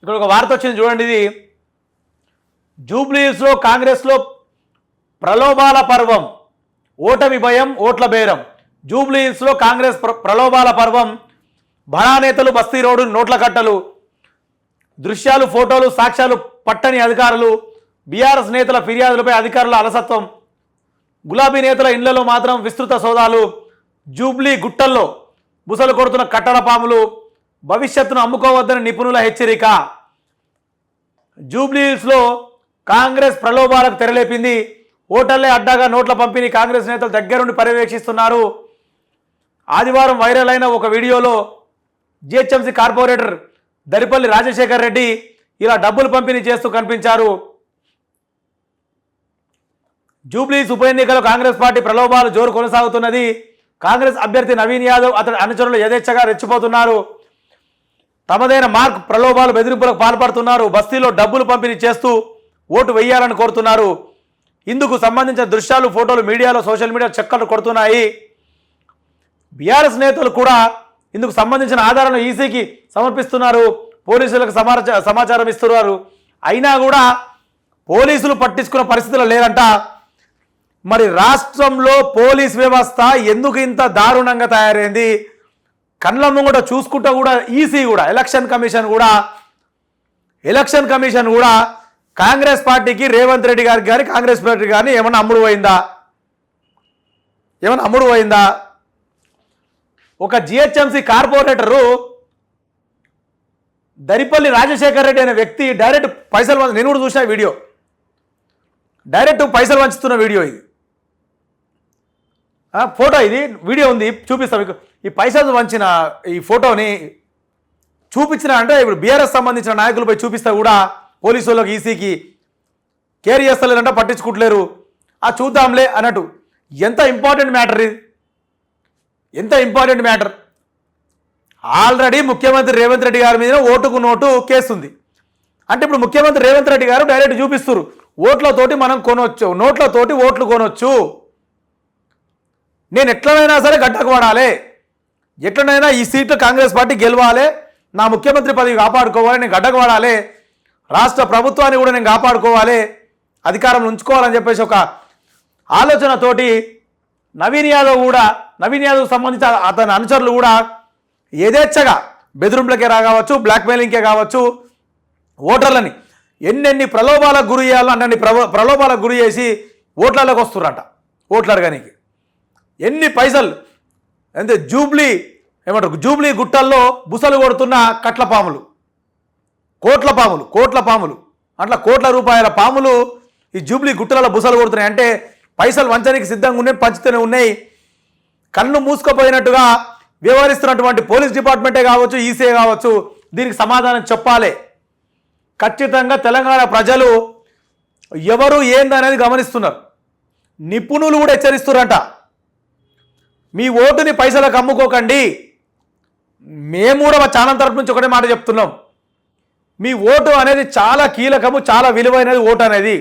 ఇక్కడ ఒక వార్త వచ్చింది చూడండి. ఇది జూబ్లీహిల్స్లో కాంగ్రెస్లో ప్రలోభాల పర్వం, ఓటమి భయం, ఓట్ల బేరం. జూబ్లీహిల్స్లో కాంగ్రెస్ ప్రలోభాల పర్వం, బడా నేతలు బస్తీ రోడ్డు నోట్ల కట్టలు, దృశ్యాలు ఫోటోలు సాక్ష్యాలు పట్టని అధికారులు, బీఆర్ఎస్ నేతల ఫిర్యాదులపై అధికారుల అలసత్వం, గులాబీ నేతల ఇండ్లలో మాత్రం విస్తృత సోదాలు, జూబ్లీ గుట్టల్లో బుసలు కొడుతున్న కట్టడ పాములు, భవిష్యత్తును అమ్ముకోవద్దని నిపుణుల హెచ్చరిక. జూబ్లీహిల్స్లో కాంగ్రెస్ ప్రలోభాలకు తెరలేపింది. ఓటర్లే అడ్డాగా నోట్ల పంపిణీ కాంగ్రెస్ నేతలు దగ్గరుండి పర్యవేక్షిస్తున్నారు. ఆదివారం వైరల్ అయిన ఒక వీడియోలో జిహెచ్ఎంసీ కార్పొరేటర్ దరిపల్లి రాజశేఖర్ రెడ్డి ఇలా డబ్బులు పంపిణీ చేస్తూ కనిపించారు. జూబ్లీహిల్స్ ఉప ఎన్నికలో కాంగ్రెస్ పార్టీ ప్రలోభాలు జోరు కొనసాగుతున్నది. కాంగ్రెస్ అభ్యర్థి నవీన్ యాదవ్ అతని అనుచరులు యథేచ్ఛగా రెచ్చిపోతున్నారు. తమదైన మార్క్ ప్రలోభాలు బెదిరింపులకు పాల్పడుతున్నారు. బస్తీలో డబ్బులు పంపిణీ చేస్తూ ఓటు వేయాలని కోరుతున్నారు. ఇందుకు సంబంధించిన దృశ్యాలు ఫోటోలు మీడియాలో సోషల్ మీడియా చక్కర్లు కొడుతున్నాయి. బీఆర్ఎస్ నేతలు కూడా ఇందుకు సంబంధించిన ఆధారాలను ఈసీకి సమర్పిస్తున్నారు. పోలీసులకు సమాచారం ఇస్తున్నారు. అయినా కూడా పోలీసులు పట్టించుకున్న పరిస్థితులు లేరంట. మరి రాష్ట్రంలో పోలీస్ వ్యవస్థ ఎందుకు ఇంత దారుణంగా తయారైంది? కళ్ళ ముంగట చూసుకుంటా కూడా ఈసీ కూడా ఎలక్షన్ కమిషన్ కూడా కాంగ్రెస్ పార్టీకి రేవంత్ రెడ్డి గారికి కానీ కాంగ్రెస్ పార్టీ కానీ ఏమన్నా అమ్ముడు పోయిందా? ఒక జిహెచ్ఎంసీ కార్పొరేటరు దరిపల్లి రాజశేఖర్ రెడ్డి అనే వ్యక్తి డైరెక్ట్ పైసలు నేను కూడా చూసిన వీడియో, డైరెక్ట్ పైసలు వంచుతున్న వీడియో ఇది, ఫోటో ఇది, వీడియో ఉంది, చూపిస్తాం మీకు. ఈ పైసలు వంచిన ఈ ఫోటోని చూపించిన అంటే ఇప్పుడు బీఆర్ఎస్ సంబంధించిన నాయకులపై చూపిస్తా కూడా పోలీసు వాళ్ళకి ఈసీకి కేర్ చేస్తలేరంట, పట్టించుకుంటలేరు. చూద్దాంలే అన్నట్టు. ఎంత ఇంపార్టెంట్ మ్యాటర్. ఆల్రెడీ ముఖ్యమంత్రి రేవంత్ రెడ్డి గారి మీద ఓటుకు నోటు కేసు ఉంది. అంటే ఇప్పుడు ముఖ్యమంత్రి రేవంత్ రెడ్డి గారు డైరెక్ట్ చూపిస్తారు, ఓట్లతోటి మనం కొనవచ్చు, నోట్లతోటి ఓట్లు కొనవచ్చు. నేను ఎట్లనైనా సరే గడ్డకు పడాలి, ఎట్లనైనా ఈ సీట్లు కాంగ్రెస్ పార్టీ గెలవాలి, నా ముఖ్యమంత్రి పదవి కాపాడుకోవాలి, నేను గడ్డకు పడాలి, రాష్ట్ర ప్రభుత్వాన్ని కూడా నేను కాపాడుకోవాలి, అధికారంలో ఉంచుకోవాలని చెప్పేసి ఒక ఆలోచనతోటి నవీన్ యాదవ్ సంబంధించిన అతని అనుచరులు కూడా యథేచ్ఛగా బెదిరింపులకే కావచ్చు, బ్లాక్మెయిలింగ్కే కావచ్చు, ఓటర్లని ఎన్నెన్ని ప్రలోభాలకు గురి చేయాలో అన్ని ప్రలోభాలకు గురి చేసి ఓట్లలోకి వస్తున్నారట. ఓట్లు అడగడానికి ఎన్ని పైసలు అంటే జూబ్లీ గుట్టల్లో బుసలు కొడుతున్న కట్ల పాములు, కోట్ల పాములు అట్లా కోట్ల రూపాయల పాములు ఈ జూబ్లీ గుట్టలలో బుసలు కొడుతున్నాయి. అంటే పైసలు వంచడానికి సిద్ధంగా ఉన్నాయి, పంచుతూనే ఉన్నాయి. కన్ను మూసుకుపోయినట్టుగా వ్యవహరిస్తున్నటువంటి పోలీస్ డిపార్ట్మెంటే కావచ్చు, ఈసీ కావచ్చు, దీనికి సమాధానం చెప్పాలి. ఖచ్చితంగా తెలంగాణ ప్రజలు ఎవరు ఏందనేది గమనిస్తున్నారు. నిపుణులు కూడా హెచ్చరిస్తున్నారంట, మీ ఓటుని పైసలకు అమ్ముకోకండి. మేము కూడా మా ఛానల్ తరపు నుంచి ఒకటే మాట చెప్తున్నాం, మీ ఓటు అనేది చాలా కీలకము, చాలా విలువైనది. ఓటు అనేది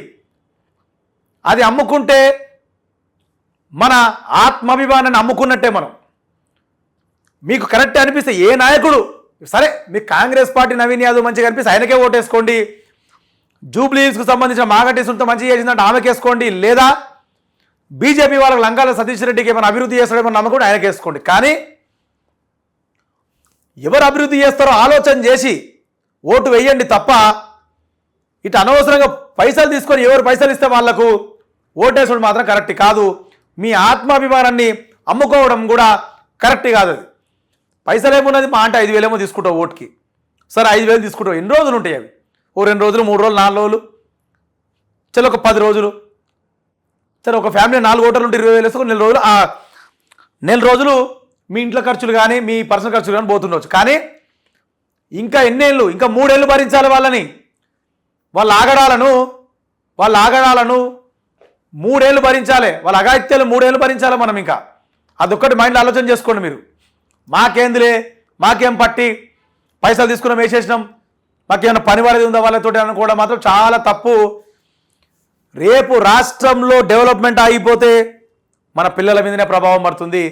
అది అమ్ముకుంటే మన ఆత్మాభిమానాన్ని అమ్ముకున్నట్టే. మనం మీకు కరెక్ట్ అనిపిస్తే ఏ నాయకుడు సరే, మీకు కాంగ్రెస్ పార్టీ నవీన్ యాదవ్ మంచిగా అనిపిస్తే ఆయనకే ఓటేసుకోండి, జూబ్లీహిల్స్కు సంబంధించిన మాగంటి సునీత మంచిగా చేసిందంటే ఆమెకేసుకోండి, లేదా బీజేపీ వాళ్ళకి లంకాల సతీష్ రెడ్డికి ఏమైనా అభివృద్ధి చేస్తాడేమో నమ్మకం ఆయనకేసుకోండి. కానీ ఎవరు అభివృద్ధి చేస్తారో ఆలోచన చేసి ఓటు వేయండి తప్ప ఇటు అనవసరంగా పైసలు తీసుకొని ఎవరు పైసలు ఇస్తే వాళ్లకు ఓటేసడం మాత్రం కరెక్ట్ కాదు. మీ ఆత్మాభిమానాన్ని అమ్ముకోవడం కూడా కరెక్ట్ కాదు. అది పైసలు ఏమున్నది, మా అంటే 5,000 ఏమో తీసుకుంటావు ఓటుకి, సరే 5,000 తీసుకుంటావు. ఎన్ని రోజులు ఉంటాయి అవి? ఓ 2 రోజులు, 3 రోజులు, 4 రోజులు, చలో ఒక 10 రోజులు, సరే ఒక ఫ్యామిలీ 4 ఓటర్లు ఉంటే 20,000 వేసుకొని నెల రోజులు మీ ఇంట్లో ఖర్చులు కానీ మీ పర్సనల్ ఖర్చులు కానీ పోతుండవచ్చు. కానీ ఇంకా ఎన్నేళ్ళు, ఇంకా 3 ఏళ్ళు భరించాలి వాళ్ళ ఆగడాలను 3 ఏళ్ళు భరించాలి, వాళ్ళ అగాయిత్యాలు 3 ఏళ్ళు భరించాలి మనం. ఇంకా అదొక్కటి మైండ్లో ఆలోచన చేసుకోండి మీరు. మాకేందిలే, మాకేం పట్టి పైసలు తీసుకున్నాం వేసేసినాం, మాకేమైనా పని వాళ్ళది ఉందా వాళ్ళతో అనుకోవడం మాత్రం చాలా తప్పు. రేపు రాష్ట్రంలో డెవలప్మెంట్ ఆగిపోతే మన పిల్లల మీదనే ప్రభావం పడుతుంది.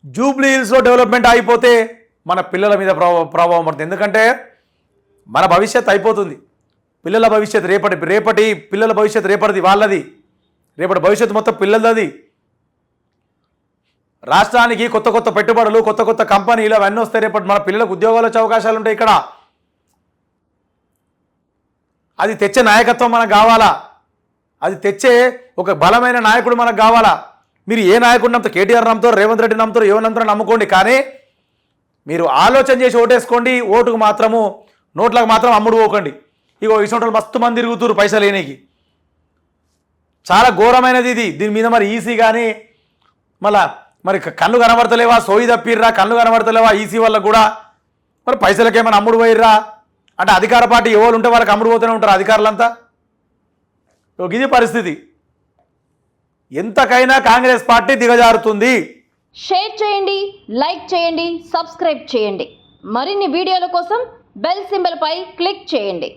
జూబ్లీహిల్స్లో డెవలప్మెంట్ ఆగిపోతే మన పిల్లల మీద ప్రభావం పడుతుంది. ఎందుకంటే మన భవిష్యత్తు అయిపోతుంది. పిల్లల భవిష్యత్తు రేపటి పిల్లల భవిష్యత్తు రేపటిది వాళ్ళది, రేపటి భవిష్యత్తు మొత్తం పిల్లలది. రాష్ట్రానికి కొత్త కొత్త పెట్టుబడులు, కొత్త కొత్త కంపెనీలు అవన్నీ వస్తాయి. రేపటి మన పిల్లలకు ఉద్యోగాలు వచ్చే అవకాశాలు ఉంటాయి. ఇక్కడ అది తెచ్చే నాయకత్వం మనకు కావాలా, అది తెచ్చే ఒక బలమైన నాయకుడు మనకు కావాలా. మీరు ఏ నాయకుడు నమ్ముతారు, కేటీఆర్ నమ్ముతారు, రేవంత్ రెడ్డి నమ్ముతారు, ఏమో నమ్ముతారో నమ్ముకోండి, కానీ మీరు ఆలోచన చేసి ఓటేసుకోండి. ఓటుకు మాత్రము నోట్లకు మాత్రం అమ్ముడు పోకండి. ఇగో ఇటువంటి మస్తు మంది తిరుగుతున్నారు పైసలు లేనికి. చాలా ఘోరమైనది ఇది. దీని మీద మరి ఈసీ కానీ మరి కళ్ళు కనబడతలేవా, సోయి తప్పిర్రా, కళ్ళు కనబడతలేవా ఈసీ వల్ల కూడా, మరి పైసలకేమైనా అమ్ముడు పోయిర్రా అంటే అధికార పార్టీ ఎవరు ఉంటే వాళ్ళకి అమ్ముడు పోతూనే ఉంటారు అధికారులంతా. ఇది పరిస్థితి. ఎంతకైనా కాంగ్రెస్ పార్టీ దిగజారుతుంది. షేర్ చేయండి, లైక్ చేయండి, సబ్స్క్రైబ్ చేయండి. మరిన్ని వీడియోల కోసం బెల్ సింబల్ పై క్లిక్ చేయండి.